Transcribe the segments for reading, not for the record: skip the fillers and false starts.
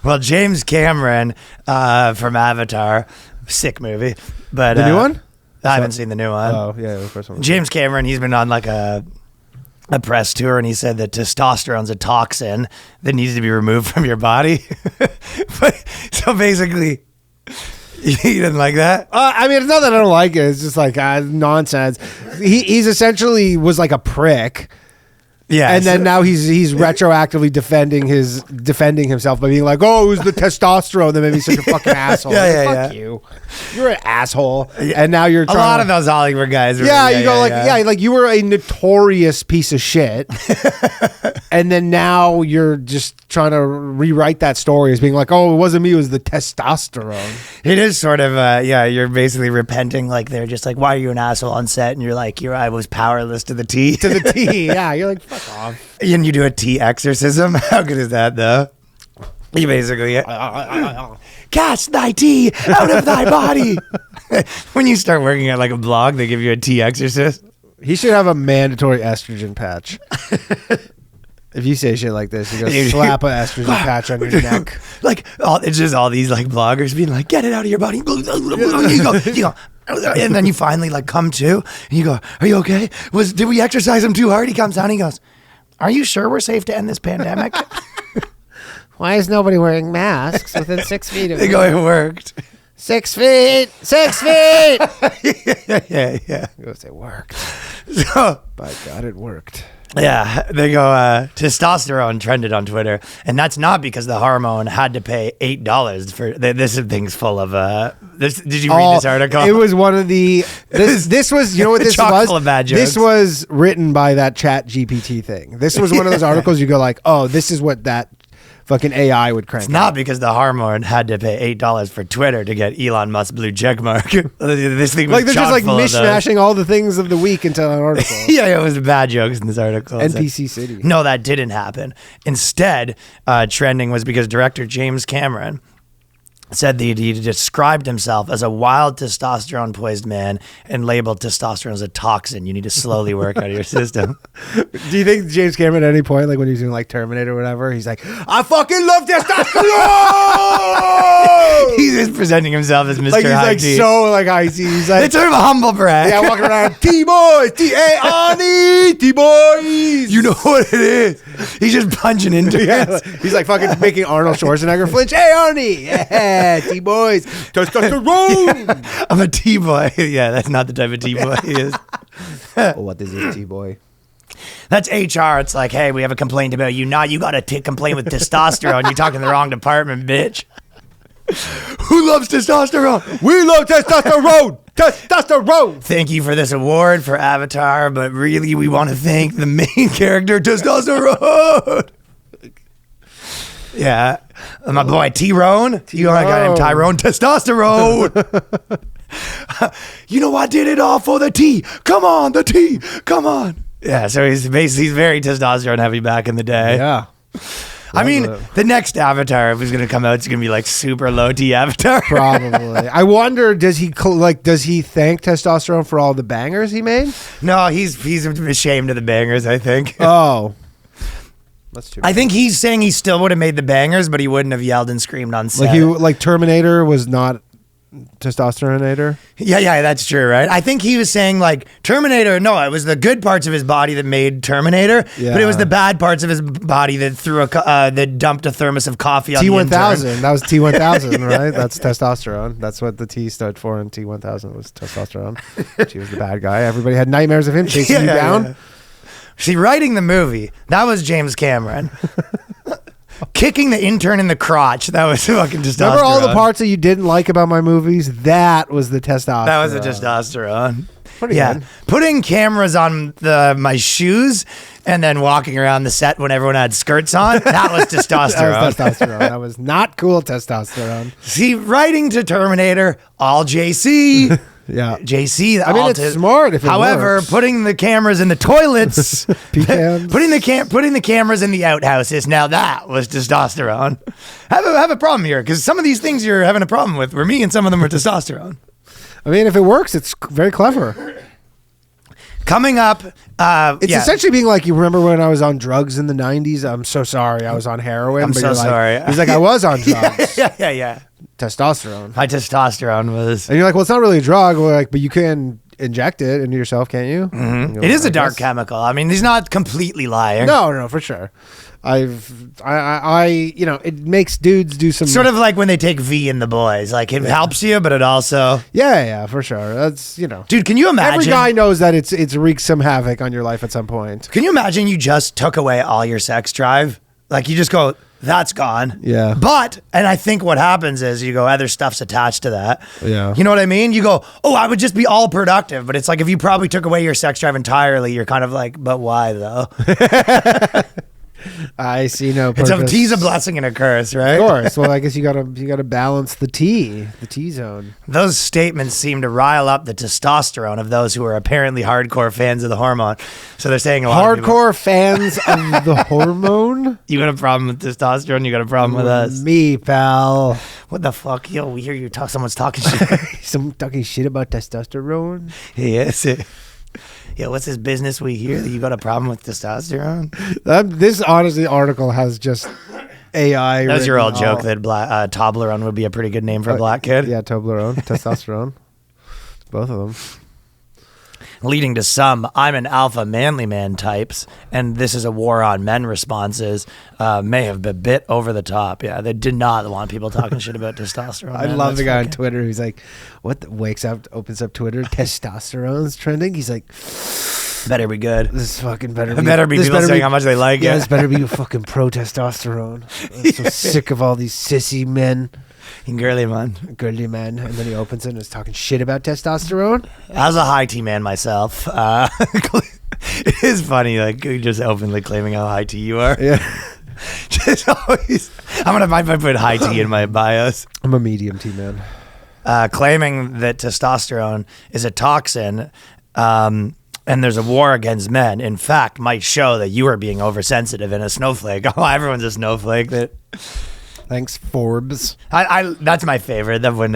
Well, James Cameron from Avatar, sick movie. But The new one? I haven't seen the new one. Oh, yeah, the first one. James Cameron, he's been on like a press tour, and he said that testosterone's a toxin that needs to be removed from your body. So basically, he didn't like that. I mean, it's not that I don't like it. It's just like nonsense. He's essentially was like a prick. Yeah, and then now he's retroactively defending himself by being like, "Oh, it was the testosterone that made me such a fucking asshole." Fuck you. You're an asshole, and now you're a lot of those Hollywood guys. Like you were a notorious piece of shit, and then now you're just trying to rewrite that story as being like, "Oh, it wasn't me; it was the testosterone." It is sort of, you're basically repenting. Like they're just like, "Why are you an asshole on set?" And you're like, I was powerless to the T. To the T, yeah. You're like, fuck off. And you do a tea exorcism. How good is that, though? You basically cast thy tea out of thy body. When you start working at like a blog, they give you a tea exorcist. He should have a mandatory estrogen patch. If you say shit like this, you go slap an estrogen patch on your neck. Like it's just all these like bloggers being like, "Get it out of your body." You go. And then you finally like come to, and you go, "Are you okay? Did we exercise him too hard?" He comes down, and he goes, "Are you sure we're safe to end this pandemic?" Why is nobody wearing masks within 6 feet of me? They go, "It worked." 6 feet. 6 feet. Yeah. He goes, "It worked." So, by God, it worked. Yeah, they go, testosterone trended on Twitter, and that's not because the hormone had to pay $8 for this thing's full of this. Did you read this article? It was one of the this was, you know what this was? Full of bad jokes. This was written by that Chat GPT thing. This was one of those articles you go like, "Oh, this is what that fucking AI would crank." It's not because the hormone had to pay $8 for Twitter to get Elon Musk's blue check mark. This thing was like they're just like chock-full of mishmashing all the things of the week into an article. Yeah, it was bad jokes in this article. NPC City. No, that didn't happen. Instead, trending was because director James Cameron said that he described himself as a wild testosterone poised man and labeled testosterone as a toxin you need to slowly work out of your system. Do you think James Cameron at any point, like when he was doing like Terminator or whatever, he's like, "I fucking love testosterone"? He's just presenting himself as Mr. Like he's High like Tea. so like high tea. He's like, it's sort of a humble brag. Yeah, walking around, T-boys, T-A-R-E, T-boys. You know what it is. He's just punching into it. He's like fucking making Arnold Schwarzenegger flinch. "Hey, Arnie, yeah, T-boys, testosterone." I'm a T-boy. Yeah, that's not the type of T-boy he is. Well, what is this T-boy? That's HR. It's like, "Hey, we have a complaint about you. Now you got to complain with testosterone. You're talking the wrong department, bitch." Who loves testosterone? We love testosterone. Testosterone. Thank you for this award for Avatar, but really we want to thank the main character, Testosterone. Yeah. My boy, Tyrone. You want to got him Tyrone Testosterone. You know I did it all for the T. Come on, the T. Come on. Yeah, so he's very testosterone heavy back in the day. Yeah. I mean, the next Avatar, if it's going to come out, it's going to be like super low T Avatar. Probably. I wonder, does he thank testosterone for all the bangers he made? No, he's ashamed of the bangers, I think. Oh. That's too bad. I think he's saying he still would have made the bangers, but he wouldn't have yelled and screamed on set. Like Terminator was not testosteronator. Yeah, that's true, right? I think he was saying like Terminator. No, it was the good parts of his body that made Terminator, but it was the bad parts of his body that that dumped a thermos of coffee on T1000. the intern. That was T1000, right? That's testosterone. That's what the T stood for in T1000 was testosterone. She was the bad guy. Everybody had nightmares of him chasing you down. Yeah. See, writing the movie, that was James Cameron. Kicking the intern in the crotch, that was fucking testosterone. Remember all the parts that you didn't like about my movies? That was the testosterone. That was the testosterone. Pretty good. Putting cameras on my shoes and then walking around the set when everyone had skirts on, that was testosterone. That was testosterone. That was not cool testosterone. See, writing to Terminator, all JC. Yeah, JC. I mean, it's smart if it However, works. Putting the cameras in the toilets, Pecans. putting the cameras in the outhouses. Now that was testosterone. Have a problem here because some of these things you're having a problem with were me, and some of them were testosterone. I mean, if it works, it's very clever. Coming up, It's essentially being like, you remember when I was on drugs in the 90s? I'm so sorry. I was on heroin. I'm but so you're like- sorry. He's like, I was on drugs. yeah. Testosterone. My testosterone was. And you're like, well, it's not really a drug. We're like, but you can inject it into yourself, can't you? Mm-hmm. It is a dark chemical. I mean, he's not completely lying. No, for sure. It makes dudes do some Sort of like when they take V in The Boys. Like, it helps you, but it also. Yeah, for sure. That's, Dude, can you imagine? every guy knows that it's wreaked some havoc on your life at some point. Can you imagine you just took away all your sex drive? Like, you just go, that's gone. Yeah. And I think what happens is you go, other stuff's attached to that. Yeah. You know what I mean? You go, oh, I would just be all productive. But it's like, if you probably took away your sex drive entirely, you're kind of like, but why though? I see no purpose. It's a tea's a blessing and a curse, right? Of course. Well, I guess you gotta balance the T zone. Those statements seem to rile up the testosterone of those who are apparently hardcore fans of the hormone. So they're saying a lot of Hardcore fans of the hormone. you got a problem with testosterone, you got a problem with us. Me, pal. What the fuck? Yo, we hear you talk. Someone's talking shit. Some talking shit about testosterone. Yes. Yo, what's this business we hear that you got a problem with testosterone? This honestly article has just AI. That was your old written joke all- that Toblerone would be a pretty good name for a black kid. Yeah, Toblerone, testosterone. Both of them. Leading to some, I'm an alpha manly man types, and this is a war on men responses, may have been a bit over the top. Yeah, they did not want people talking shit about testosterone. I man. love That's the guy on fucking- Twitter who's like, wakes up, opens up Twitter, testosterone's trending. He's like, Better be good. this fucking better be. It better be this people better saying be- how much they like Yeah, it. this better be fucking pro testosterone. I'm so sick of all these sissy men, Girly man. girly men. And then he opens it and is talking shit about testosterone. As a high T man myself, it is funny, like, you just openly claiming how high T you are. Yeah, Just always. I might put high T in my bios. I'm a medium T man. Claiming that testosterone is a toxin and there's a war against men, in fact, might show that you are being oversensitive and a snowflake. Oh, everyone's a snowflake. That Thanks, Forbes. I that's my favorite. That when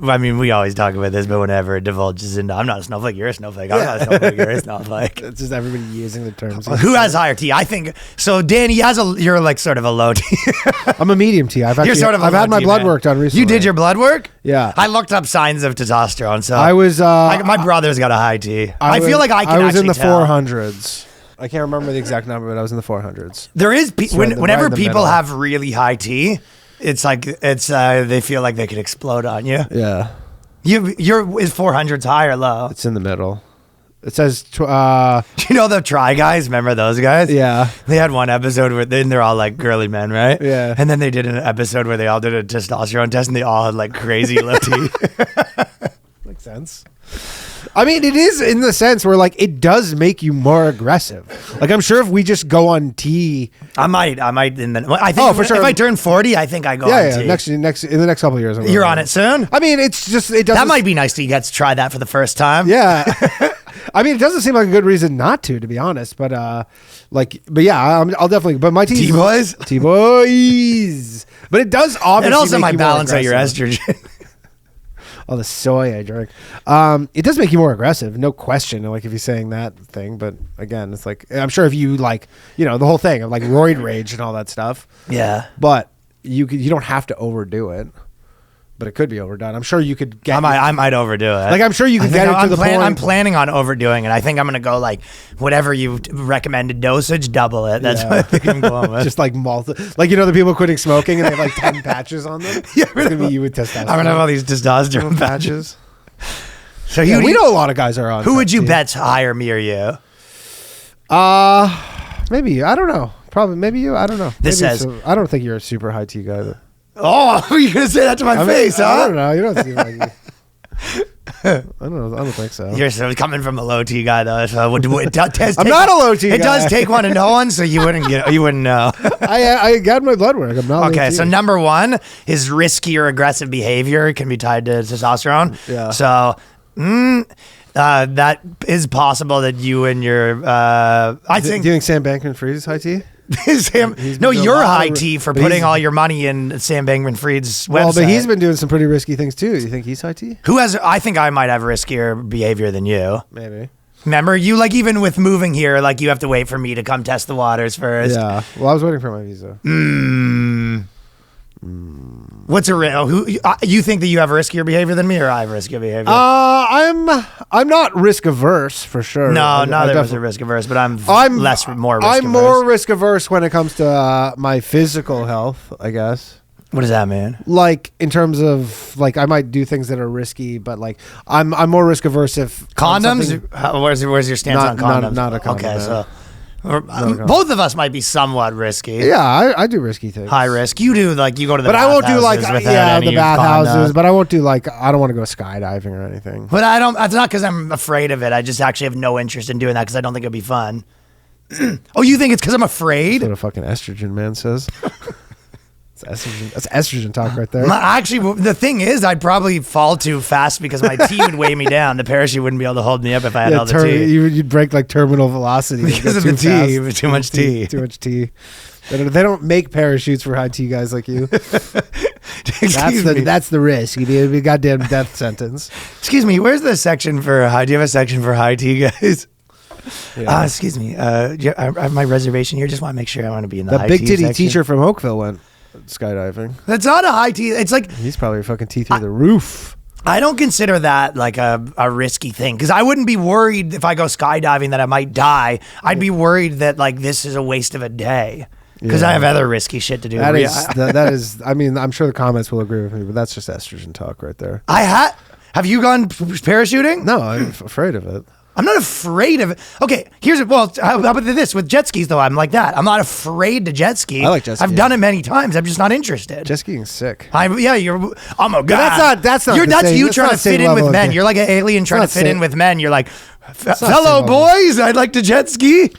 I mean, we always talk about this, but whenever it divulges into, I'm not a snowflake, you're a snowflake. I'm not a snowflake, you're a snowflake. It's just everybody using the terms. Who has higher T? I think so. Danny you're like sort of a low T. I'm a medium T. I've You're sort of a I've had low my T, blood man. work done recently. You did your blood work? Yeah. I looked up signs of testosterone. So I was. my brother's got a high T. I feel like I can. I was in the actually tell. 400s. I can't remember the exact number, but I was in the 400s. There is right whenever in the people middle. have really high T, it's like they feel like they could explode on you. Yeah, Your is 400s high or low? it's in the middle. It says. Do you know the Try Guys? Remember those guys? Yeah. They had one episode where they're all like girly men, right? Yeah. And then they did an episode where they all did a testosterone test and they all had like crazy low T. Makes sense. I mean, it is in the sense where like it does make you more aggressive. Like I'm sure if we just go on T, I might. I think for sure. if I turn 40, I think I go on T. next in the next couple of years. I'm You're going on it soon? I mean, it's just it doesn't. That might be nice to get to try that for the first time. Yeah. I mean, it doesn't seem like a good reason not to be honest. But yeah, I'll definitely. But my T-boys? T-boys. But it does obviously. And also make might you more balance out your aggressive. estrogen. All the soy I drink. It does make you more aggressive, no question. Like if you're saying that thing, but again, it's like I'm sure if you like, the whole thing of like roid rage and all that stuff. Yeah. But you don't have to overdo it. But it could be overdone. I'm sure you could get. I might overdo it. Like I'm sure you could I get think it to the point. I'm planning on overdoing it. I think I'm gonna go like whatever you recommended dosage, double it. That's Yeah. what I think I'm going with. Just like like the people quitting smoking and they have like 10 patches on them. Yeah, It's gonna be you with testosterone. I'm gonna have all these testosterone patches. So Yeah, we know a lot of guys are on. who would you T. bet's higher, me or you? Maybe I don't know. Probably maybe you. I don't know. This Maybe says- I don't think you're a super high T guy. Oh, you're gonna say that to my face, I huh? don't know. You don't seem like you. I don't know. I don't think so. You're so coming from a low T guy though. So I'm not a low T It guy. does take one to know one, so you wouldn't know. I got my blood work. I'm not. Okay, low T. so number one is risky or aggressive behavior can be tied to testosterone. Yeah. So that is possible that you and your I Do think you think Sam Bankman-Fried is high T? Sam, He's no, been doing you're a lot high of- T for but putting he's- all your money in Sam Bankman-Fried's website. Well, but he's been doing some pretty risky things too. You think he's high T? Who has? I think I might have riskier behavior than you. Maybe. Remember, you like even with moving here, like you have to wait for me to come test the waters first. Yeah. Well, I was waiting for my visa. What's a who you think that you have riskier behavior than me, or I have riskier behavior? I'm not risk averse for sure. No, neither of us are risk averse, but I'm more risk I'm averse. more risk averse when it comes to my physical health, I guess. What does that mean? Like in terms of like I might do things that are risky, but like I'm more risk averse if Condoms? Where's your stance on condoms? Not a condom. Okay, no. so both of us might be somewhat risky. Yeah, I do risky things. High risk. You do like you go to the but I won't do like without the bathhouses. But I won't do like I don't want to go skydiving or anything. But I don't. It's not because I'm afraid of it. I just actually have no interest in doing that because I don't think it'd be fun. Oh, you think it's because I'm afraid? That's what a fucking estrogen man says. That's estrogen talk right there. Actually, the thing is, I'd probably fall too fast because my T would weigh me down. The parachute wouldn't be able to hold me up if I had all the T. You'd break like terminal velocity because of the T. Too much T. Too much T. They don't make parachutes for high T guys like you. That's the risk. You'd be a goddamn death sentence. Excuse me. Where's the section for high? Do you have a section for high T guys? Yeah. Excuse me. I have my reservation here. Just want to make sure I want to be in the high T big titty section. teacher from Oakville went skydiving. That's not a high T. It's like he's probably fucking T through the roof. I don't consider that like a risky thing because I wouldn't be worried if I go skydiving that I might die. I'd be worried that like this is a waste of a day because I have other risky shit to do. That is. I mean, I'm sure the comments will agree with me, but that's just estrogen talk right there. Have you gone parachuting? No, I'm afraid of it. I'm not afraid of it. Okay, how about this? With jet skis, though, I'm like that. I'm not afraid to jet ski. I like jet skiing. I've done it many times. I'm just not interested. Jet skiing's sick. I'm a guy. That's not you trying to fit in with men. You're like an alien trying to fit in with men. You're like, fellow boys, I'd like to jet ski.